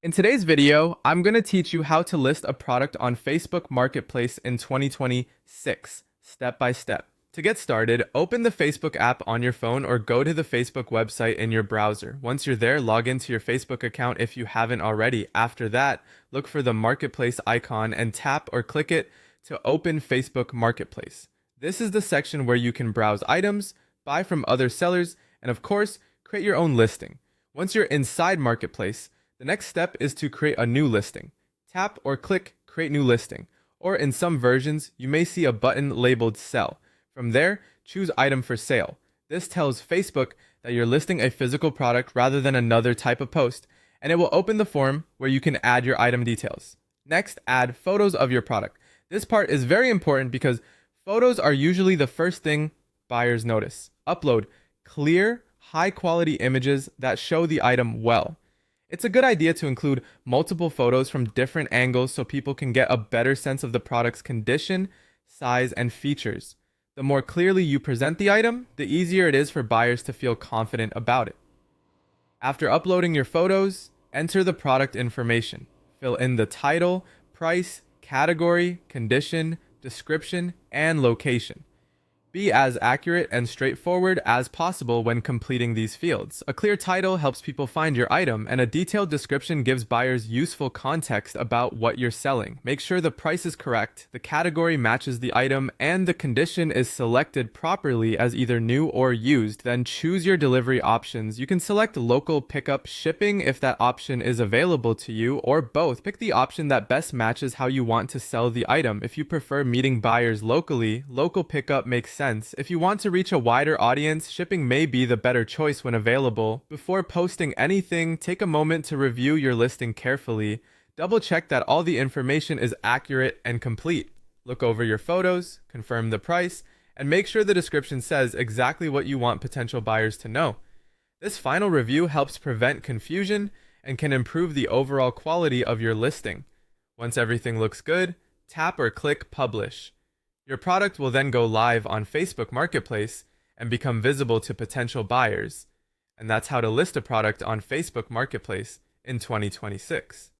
In today's video, I'm going to teach you how to list a product on Facebook Marketplace in 2026, step by step. To get started, open the Facebook app on your phone or go to the Facebook website in your browser. Once you're there, log into your Facebook account if you haven't already. After that, look for the Marketplace icon and tap or click it to open Facebook Marketplace. This is the section where you can browse items, buy from other sellers, and of course, create your own listing. Once you're inside Marketplace, the next step is to create a new listing. Tap or click Create New Listing, or in some versions, you may see a button labeled Sell. From there, choose Item for Sale. This tells Facebook that you're listing a physical product rather than another type of post, and it will open the form where you can add your item details. Next, add photos of your product. This part is very important because photos are usually the first thing buyers notice. Upload clear, high-quality images that show the item well. It's a good idea to include multiple photos from different angles so people can get a better sense of the product's condition, size, and features. The more clearly you present the item, the easier it is for buyers to feel confident about it. After uploading your photos, enter the product information. Fill in the title, price, category, condition, description, and location. Be as accurate and straightforward as possible when completing these fields. A clear title helps people find your item, and a detailed description gives buyers useful context about what you're selling. Make sure the price is correct, the category matches the item, and the condition is selected properly as either new or used. Then choose your delivery options. You can select local pickup, shipping if that option is available to you, or both. Pick the option that best matches how you want to sell the item. If you prefer meeting buyers locally, local pickup makes sense. If you want to reach a wider audience, shipping may be the better choice when available. Before posting anything, take a moment to review your listing carefully. Double check that all the information is accurate and complete. Look over your photos, confirm the price, and make sure the description says exactly what you want potential buyers to know. This final review helps prevent confusion and can improve the overall quality of your listing. Once everything looks good, tap or click Publish. Your product will then go live on Facebook Marketplace and become visible to potential buyers. And that's how to list a product on Facebook Marketplace in 2026.